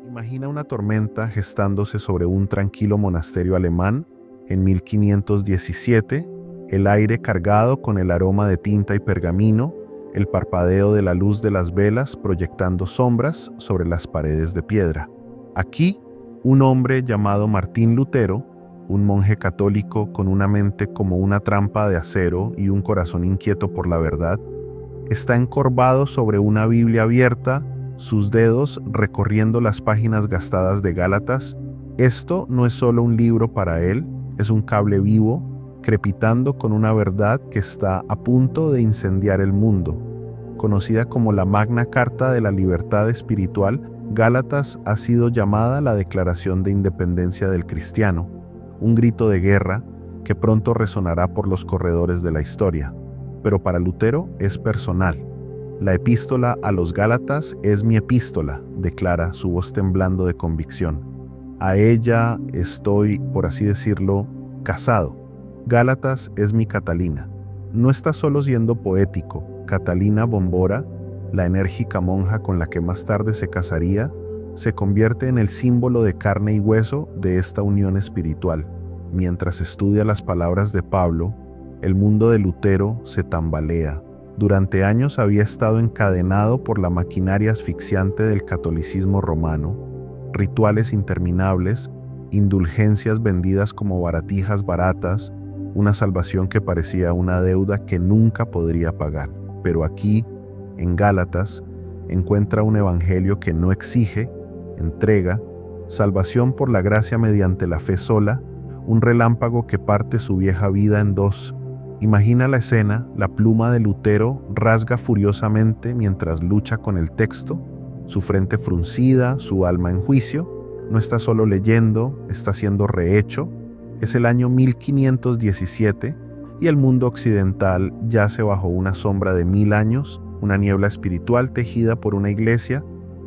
Imagina una tormenta gestándose sobre un tranquilo monasterio alemán en 1517, el aire cargado con el aroma de tinta y pergamino, el parpadeo de la luz de las velas proyectando sombras sobre las paredes de piedra. Aquí, un hombre llamado Martín Lutero, un monje católico con una mente como una trampa de acero y un corazón inquieto por la verdad, está encorvado sobre una Biblia abierta, sus dedos recorriendo las páginas gastadas de Gálatas. Esto no es solo un libro para él, es un cable vivo, crepitando con una verdad que está a punto de incendiar el mundo. Conocida como la Magna Carta de la Libertad Espiritual, Gálatas ha sido llamada la Declaración de Independencia del Cristiano, un grito de guerra que pronto resonará por los corredores de la historia. Pero para Lutero es personal. La epístola a los Gálatas es mi epístola, declara, su voz temblando de convicción. A ella estoy, por así decirlo, casado. Gálatas es mi Catalina. No está solo siendo poético. Catalina Bombora, la enérgica monja con la que más tarde se casaría, se convierte en el símbolo de carne y hueso de esta unión espiritual. Mientras estudia las palabras de Pablo, el mundo de Lutero se tambalea. Durante años había estado encadenado por la maquinaria asfixiante del catolicismo romano, rituales interminables, indulgencias vendidas como baratijas baratas, una salvación que parecía una deuda que nunca podría pagar. Pero aquí, en Gálatas, encuentra un evangelio que no exige, entrega, salvación por la gracia mediante la fe sola, un relámpago que parte su vieja vida en dos. Imagina la escena, la pluma de Lutero rasga furiosamente mientras lucha con el texto, su frente fruncida, su alma en juicio. No está solo leyendo, está siendo rehecho. Es el año 1517 y el mundo occidental yace bajo una sombra de 1000 años, una niebla espiritual tejida por una iglesia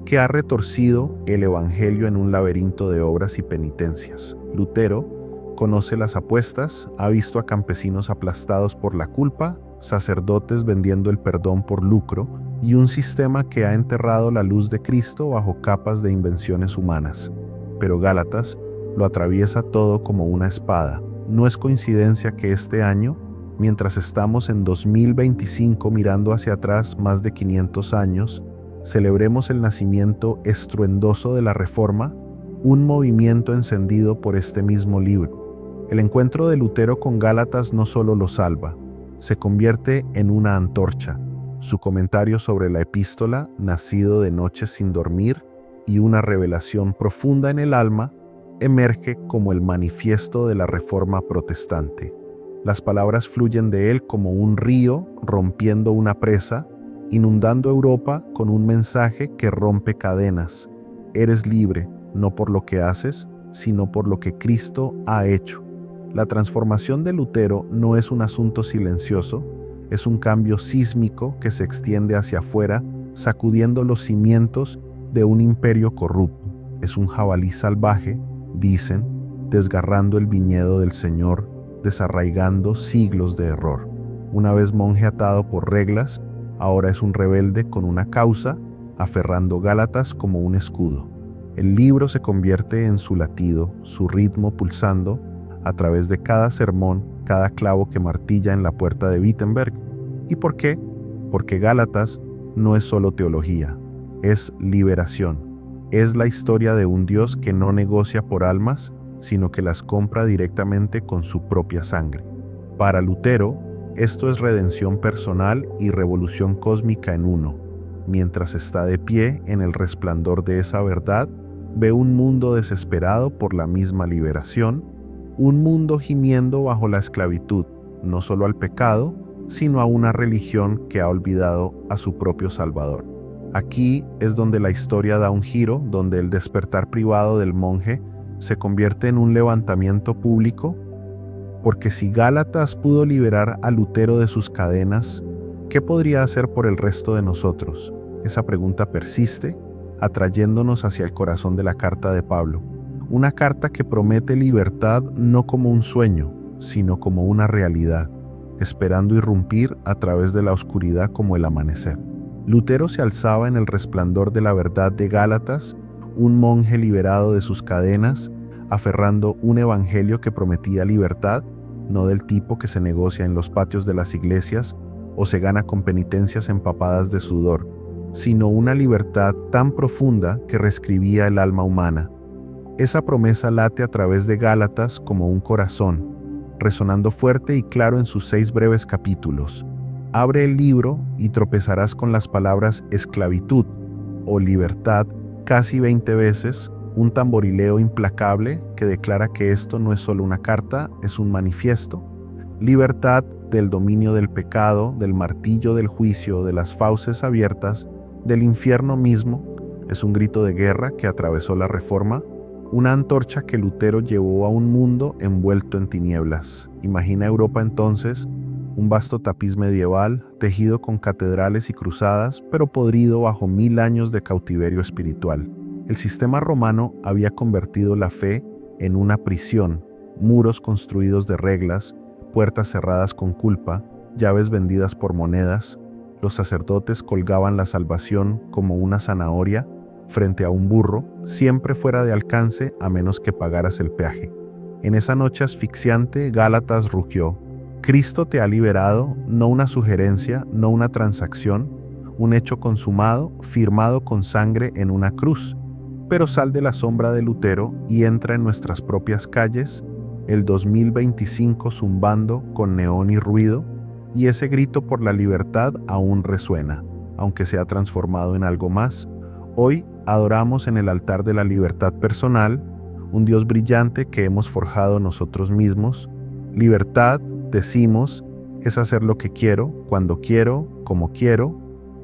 que ha retorcido el evangelio en un laberinto de obras y penitencias. Lutero conoce las apuestas, ha visto a campesinos aplastados por la culpa, sacerdotes vendiendo el perdón por lucro y un sistema que ha enterrado la luz de Cristo bajo capas de invenciones humanas. Pero Gálatas lo atraviesa todo como una espada. No es coincidencia que este año, mientras estamos en 2025 mirando hacia atrás más de 500 años, celebremos el nacimiento estruendoso de la Reforma, un movimiento encendido por este mismo libro. El encuentro de Lutero con Gálatas no solo lo salva, se convierte en una antorcha. Su comentario sobre la epístola, nacido de noches sin dormir, y una revelación profunda en el alma, emerge como el manifiesto de la Reforma protestante. Las palabras fluyen de él como un río rompiendo una presa, inundando Europa con un mensaje que rompe cadenas. Eres libre, no por lo que haces, sino por lo que Cristo ha hecho. La transformación de Lutero no es un asunto silencioso, es un cambio sísmico que se extiende hacia afuera, sacudiendo los cimientos de un imperio corrupto. Es un jabalí salvaje, dicen, desgarrando el viñedo del Señor, desarraigando siglos de error. Una vez monje atado por reglas, ahora es un rebelde con una causa, aferrando Gálatas como un escudo. El libro se convierte en su latido, su ritmo pulsando a través de cada sermón, cada clavo que martilla en la puerta de Wittenberg. ¿Y por qué? Porque Gálatas no es solo teología, es liberación. Es la historia de un Dios que no negocia por almas, sino que las compra directamente con su propia sangre. Para Lutero, esto es redención personal y revolución cósmica en uno. Mientras está de pie en el resplandor de esa verdad, ve un mundo desesperado por la misma liberación, un mundo gimiendo bajo la esclavitud, no solo al pecado, sino a una religión que ha olvidado a su propio Salvador. Aquí es donde la historia da un giro, donde el despertar privado del monje se convierte en un levantamiento público, porque si Gálatas pudo liberar a Lutero de sus cadenas, ¿qué podría hacer por el resto de nosotros? Esa pregunta persiste, atrayéndonos hacia el corazón de la carta de Pablo. Una carta que promete libertad no como un sueño, sino como una realidad. esperando irrumpir a través de la oscuridad como el amanecer. Lutero se alzaba en el resplandor de la verdad de Gálatas, un monje liberado de sus cadenas, aferrando un evangelio que prometía libertad, no del tipo que se negocia en los patios de las iglesias o se gana con penitencias empapadas de sudor, sino una libertad tan profunda que reescribía el alma humana. Esa promesa late a través de Gálatas como un corazón, resonando fuerte y claro en sus 6 breves capítulos. Abre el libro y tropezarás con las palabras esclavitud o libertad casi 20 veces, un tamborileo implacable que declara que esto no es solo una carta, es un manifiesto. Libertad del dominio del pecado, del martillo del juicio, de las fauces abiertas, del infierno mismo. Es un grito de guerra que atravesó la Reforma, una antorcha que Lutero llevó a un mundo envuelto en tinieblas. Imagina Europa entonces, un vasto tapiz medieval, tejido con catedrales y cruzadas, pero podrido bajo 1000 años de cautiverio espiritual. El sistema romano había convertido la fe en una prisión, muros construidos de reglas, puertas cerradas con culpa, llaves vendidas por monedas. Los sacerdotes colgaban la salvación como una zanahoria frente a un burro, siempre fuera de alcance a menos que pagaras el peaje. En esa noche asfixiante, Gálatas rugió: Cristo te ha liberado, no una sugerencia, no una transacción, un hecho consumado, firmado con sangre en una cruz. Pero sal de la sombra de Lutero y entra en nuestras propias calles, el 2025 zumbando con neón y ruido, y ese grito por la libertad aún resuena, aunque se ha transformado en algo más. Hoy adoramos en el altar de la libertad personal, un Dios brillante que hemos forjado nosotros mismos. Libertad, decimos, es hacer lo que quiero, cuando quiero, como quiero,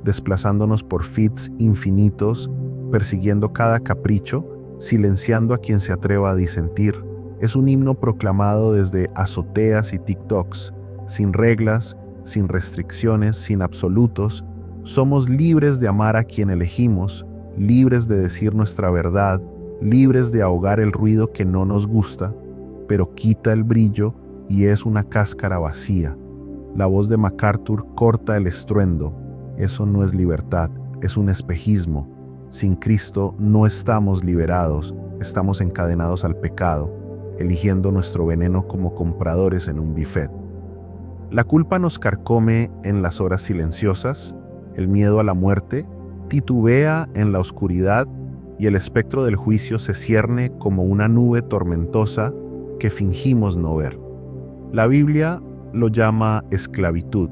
desplazándonos por feeds infinitos, persiguiendo cada capricho, silenciando a quien se atreva a disentir. Es un himno proclamado desde azoteas y TikToks, sin reglas, sin restricciones, sin absolutos. Somos libres de amar a quien elegimos, libres de decir nuestra verdad, libres de ahogar el ruido que no nos gusta, pero quita el brillo y es una cáscara vacía. La voz de MacArthur corta el estruendo. Eso no es libertad, es un espejismo. Sin Cristo no estamos liberados, estamos encadenados al pecado, eligiendo nuestro veneno como compradores en un buffet. La culpa nos carcome en las horas silenciosas, el miedo a la muerte titubea en la oscuridad y el espectro del juicio se cierne como una nube tormentosa que fingimos no ver. La Biblia lo llama esclavitud,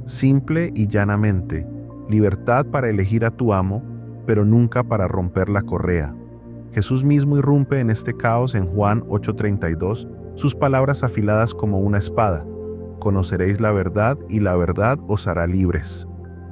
simple y llanamente, libertad para elegir a tu amo, pero nunca para romper la correa. Jesús mismo irrumpe en este caos en Juan 8:32, sus palabras afiladas como una espada: conoceréis la verdad y la verdad os hará libres.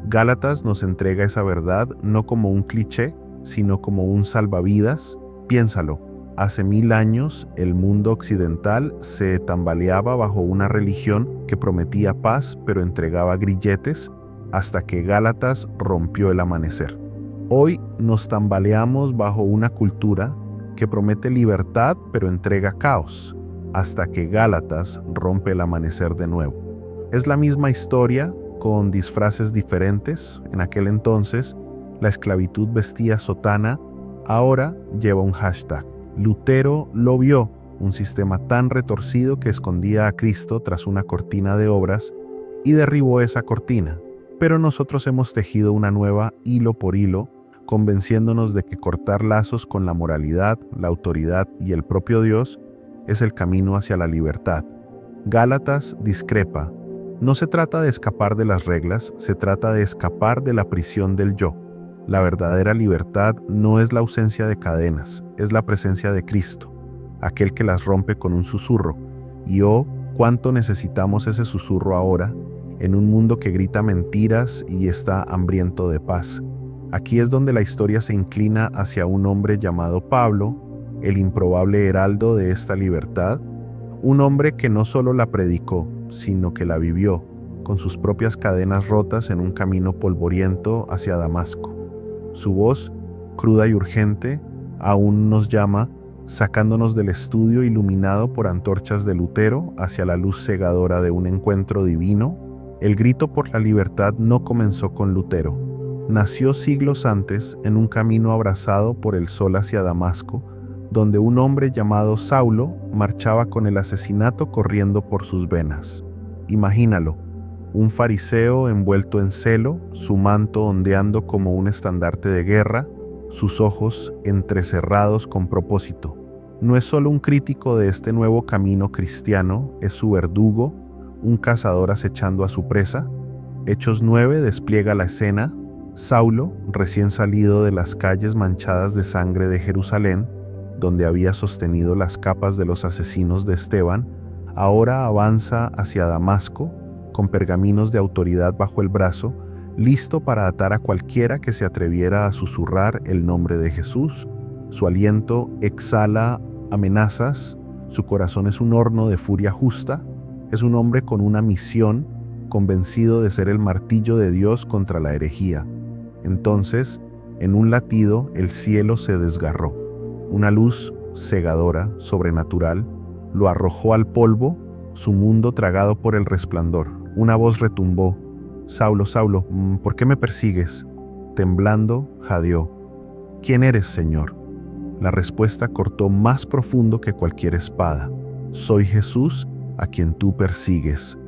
Gálatas nos entrega esa verdad no como un cliché, sino como un salvavidas. Piénsalo, hace 1000 años el mundo occidental se tambaleaba bajo una religión que prometía paz pero entregaba grilletes, hasta que Gálatas rompió el amanecer. Hoy nos tambaleamos bajo una cultura que promete libertad pero entrega caos, hasta que Gálatas rompe el amanecer de nuevo. Es la misma historia con disfraces diferentes. En aquel entonces la esclavitud vestía sotana, ahora lleva un hashtag. Lutero lo vio, un sistema tan retorcido que escondía a Cristo tras una cortina de obras y derribó esa cortina. Pero nosotros hemos tejido una nueva hilo por hilo, convenciéndonos de que cortar lazos con la moralidad, la autoridad y el propio Dios es el camino hacia la libertad. Gálatas discrepa. No se trata de escapar de las reglas, se trata de escapar de la prisión del yo. La verdadera libertad no es la ausencia de cadenas, es la presencia de Cristo, aquel que las rompe con un susurro. Y oh, cuánto necesitamos ese susurro ahora, en un mundo que grita mentiras y está hambriento de paz. Aquí es donde la historia se inclina hacia un hombre llamado Pablo, el improbable heraldo de esta libertad, un hombre que no solo la predicó, sino que la vivió, con sus propias cadenas rotas en un camino polvoriento hacia Damasco. Su voz, cruda y urgente, aún nos llama: sacándonos del estudio iluminado por antorchas de Lutero hacia la luz cegadora de un encuentro divino. El grito por la libertad no comenzó con Lutero. Nació siglos antes en un camino abrazado por el sol hacia Damasco, donde un hombre llamado Saulo marchaba con el asesinato corriendo por sus venas. Imagínalo, un fariseo envuelto en celo, su manto ondeando como un estandarte de guerra, sus ojos entrecerrados con propósito. No es solo un crítico de este nuevo camino cristiano, es su verdugo, un cazador acechando a su presa. Hechos 9 despliega la escena. Saulo, recién salido de las calles manchadas de sangre de Jerusalén, donde había sostenido las capas de los asesinos de Esteban, ahora avanza hacia Damasco, con pergaminos de autoridad bajo el brazo, listo para atar a cualquiera que se atreviera a susurrar el nombre de Jesús. Su aliento exhala amenazas, su corazón es un horno de furia justa, es un hombre con una misión, convencido de ser el martillo de Dios contra la herejía. Entonces, en un latido, el cielo se desgarró. Una luz cegadora, sobrenatural, lo arrojó al polvo, su mundo tragado por el resplandor. Una voz retumbó: «Saulo, Saulo, ¿por qué me persigues?». Temblando, jadeó: «¿Quién eres, Señor?». La respuesta cortó más profundo que cualquier espada: «Soy Jesús, a quien tú persigues».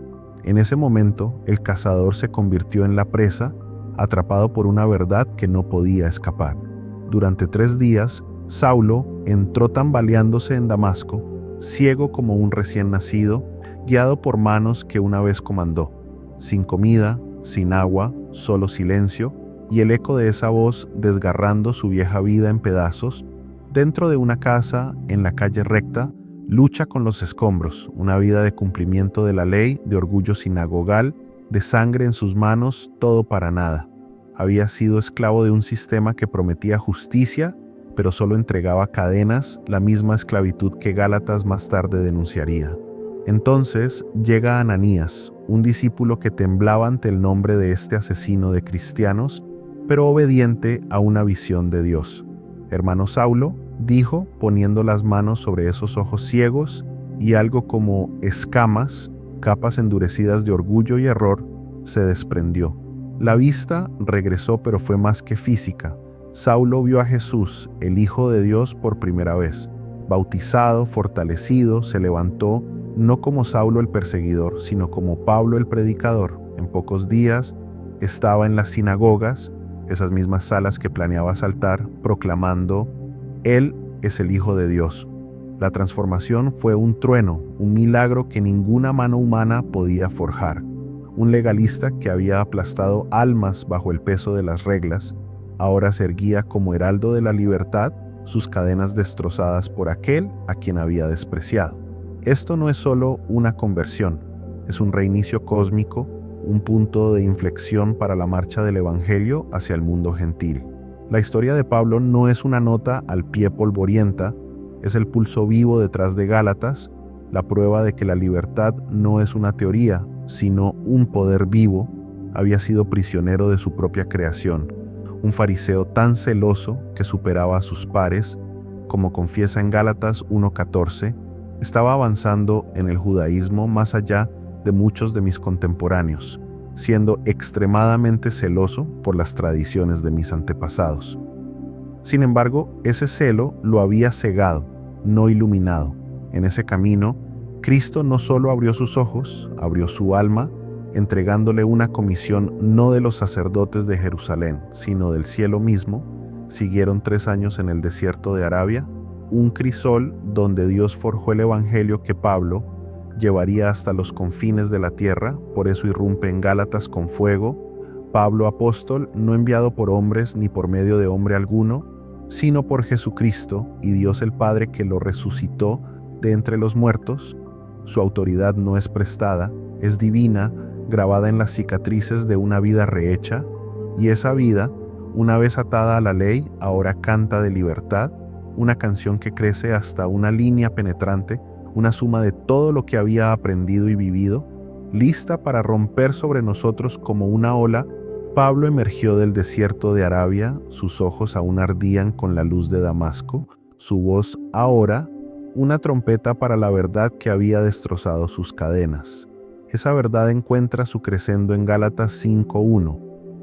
En ese momento, el cazador se convirtió en la presa, atrapado por una verdad que no podía escapar. Durante 3 días, Saulo entró tambaleándose en Damasco, ciego como un recién nacido, guiado por manos que una vez comandó. Sin comida, sin agua, solo silencio, y el eco de esa voz desgarrando su vieja vida en pedazos. Dentro de una casa, en la calle recta, lucha con los escombros, una vida de cumplimiento de la ley, de orgullo sinagogal, de sangre en sus manos, todo para nada. Había sido esclavo de un sistema que prometía justicia, pero solo entregaba cadenas, la misma esclavitud que Gálatas más tarde denunciaría. Entonces llega Ananías, un discípulo que temblaba ante el nombre de este asesino de cristianos, pero obediente a una visión de Dios. «Hermano Saulo», dijo, poniendo las manos sobre esos ojos ciegos, y algo como escamas, capas endurecidas de orgullo y error, se desprendió. La vista regresó, pero fue más que física. Saulo vio a Jesús, el Hijo de Dios, por primera vez. Bautizado, fortalecido, se levantó, no como Saulo el perseguidor, sino como Pablo el predicador. En pocos días estaba en las sinagogas, esas mismas salas que planeaba asaltar, proclamando: «Él es el Hijo de Dios». La transformación fue un trueno, un milagro que ninguna mano humana podía forjar. Un legalista que había aplastado almas bajo el peso de las reglas, ahora se erguía como heraldo de la libertad, sus cadenas destrozadas por aquel a quien había despreciado. Esto no es solo una conversión, es un reinicio cósmico, un punto de inflexión para la marcha del Evangelio hacia el mundo gentil. La historia de Pablo no es una nota al pie polvorienta, es el pulso vivo detrás de Gálatas, la prueba de que la libertad no es una teoría, sino un poder vivo. Había sido prisionero de su propia creación, un fariseo tan celoso que superaba a sus pares, como confiesa en Gálatas 1:14, estaba avanzando en el judaísmo más allá de muchos de mis contemporáneos, siendo extremadamente celoso por las tradiciones de mis antepasados. Sin embargo, ese celo lo había cegado, no iluminado. En ese camino, Cristo no solo abrió sus ojos, abrió su alma, entregándole una comisión no de los sacerdotes de Jerusalén, sino del cielo mismo. Siguieron 3 años en el desierto de Arabia, un crisol donde Dios forjó el evangelio que Pablo llevaría hasta los confines de la tierra. Por eso irrumpe en Gálatas con fuego: Pablo apóstol, no enviado por hombres ni por medio de hombre alguno, sino por Jesucristo y Dios el Padre que lo resucitó de entre los muertos. Su autoridad no es prestada, es divina, grabada en las cicatrices de una vida rehecha, y esa vida, una vez atada a la ley, ahora canta de libertad, una canción que crece hasta una línea penetrante, una suma de todo lo que había aprendido y vivido, lista para romper sobre nosotros como una ola. Pablo emergió del desierto de Arabia, sus ojos aún ardían con la luz de Damasco, su voz ahora, una trompeta para la verdad que había destrozado sus cadenas. Esa verdad encuentra su crescendo en Gálatas 5:1,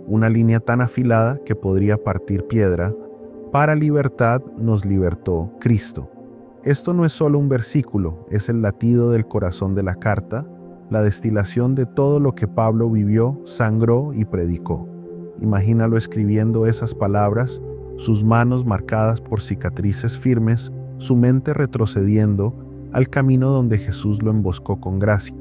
una línea tan afilada que podría partir piedra. Para libertad nos libertó Cristo. Esto no es solo un versículo, es el latido del corazón de la carta, la destilación de todo lo que Pablo vivió, sangró y predicó. Imagínalo escribiendo esas palabras, sus manos marcadas por cicatrices firmes, su mente retrocediendo al camino donde Jesús lo emboscó con gracia.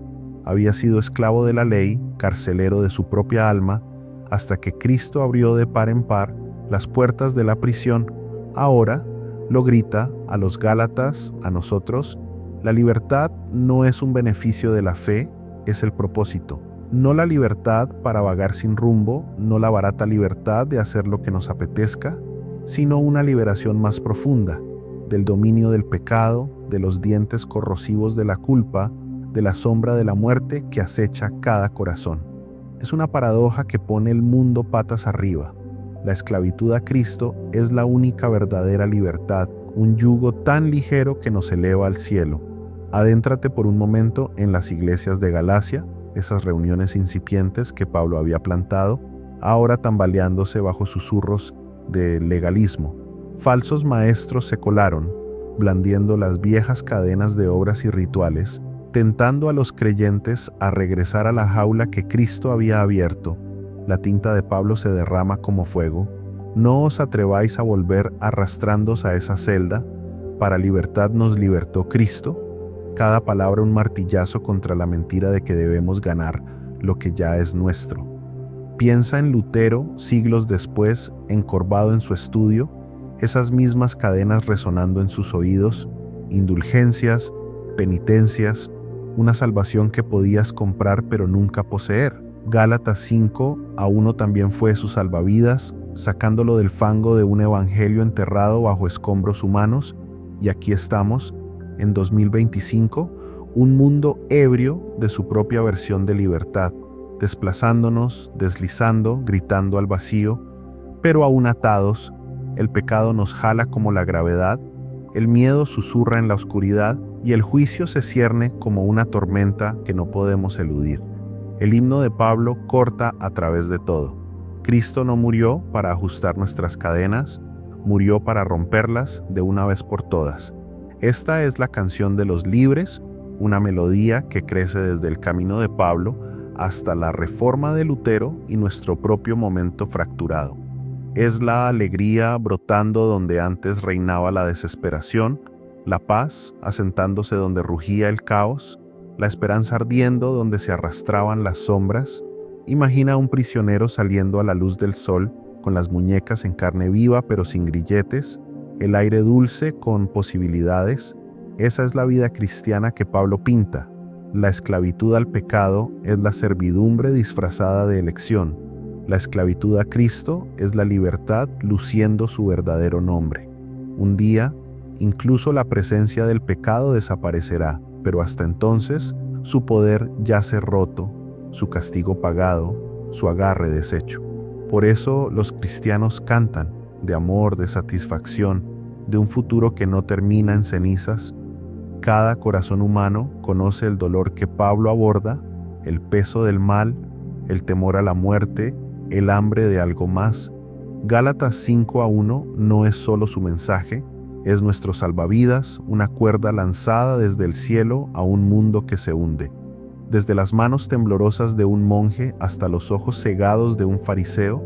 Había sido esclavo de la ley, carcelero de su propia alma, hasta que Cristo abrió de par en par las puertas de la prisión. Ahora lo grita a los Gálatas, a nosotros: la libertad no es un beneficio de la fe, es el propósito. No la libertad para vagar sin rumbo, no la barata libertad de hacer lo que nos apetezca, sino una liberación más profunda, del dominio del pecado, de los dientes corrosivos de la culpa, de la sombra de la muerte que acecha cada corazón. Es una paradoja que pone el mundo patas arriba. La esclavitud a Cristo es la única verdadera libertad, un yugo tan ligero que nos eleva al cielo. Adéntrate por un momento en las iglesias de Galacia, esas reuniones incipientes que Pablo había plantado, ahora tambaleándose bajo susurros de legalismo. Falsos maestros se colaron, blandiendo las viejas cadenas de obras y rituales, tentando a los creyentes a regresar a la jaula que Cristo había abierto. La tinta de Pablo se derrama como fuego. No os atreváis a volver arrastrándoos a esa celda. Para libertad nos libertó Cristo. Cada palabra un martillazo contra la mentira de que debemos ganar lo que ya es nuestro. Piensa en Lutero, siglos después, encorvado en su estudio, esas mismas cadenas resonando en sus oídos, indulgencias, penitencias, una salvación que podías comprar pero nunca poseer. Gálatas 5:1 también fue su salvavidas, sacándolo del fango de un evangelio enterrado bajo escombros humanos, y aquí estamos, en 2025, un mundo ebrio de su propia versión de libertad, desplazándonos, deslizando, gritando al vacío, pero aún atados. El pecado nos jala como la gravedad, el miedo susurra en la oscuridad y el juicio se cierne como una tormenta que no podemos eludir. El himno de Pablo corta a través de todo. Cristo no murió para ajustar nuestras cadenas, murió para romperlas de una vez por todas. Esta es la canción de los libres, una melodía que crece desde el camino de Pablo hasta la reforma de Lutero y nuestro propio momento fracturado. Es la alegría brotando donde antes reinaba la desesperación, la paz asentándose donde rugía el caos, la esperanza ardiendo donde se arrastraban las sombras. Imagina a un prisionero saliendo a la luz del sol, con las muñecas en carne viva pero sin grilletes, el aire dulce con posibilidades. Esa es la vida cristiana que Pablo pinta. La esclavitud al pecado es la servidumbre disfrazada de elección. La esclavitud a Cristo es la libertad luciendo su verdadero nombre. Un día, incluso la presencia del pecado desaparecerá, pero hasta entonces su poder yace roto, su castigo pagado, su agarre deshecho. Por eso los cristianos cantan de amor, de satisfacción, de un futuro que no termina en cenizas. Cada corazón humano conoce el dolor que Pablo aborda, el peso del mal, el temor a la muerte, el hambre de algo más. Gálatas 5:1 no es solo su mensaje, es nuestro salvavidas, una cuerda lanzada desde el cielo a un mundo que se hunde. Desde las manos temblorosas de un monje hasta los ojos cegados de un fariseo,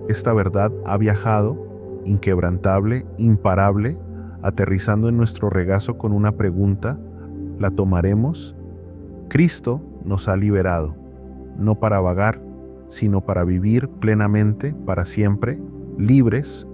esta verdad ha viajado, inquebrantable, imparable, aterrizando en nuestro regazo con una pregunta: ¿la tomaremos? Cristo nos ha liberado, no para vagar, sino para vivir plenamente, para siempre, libres,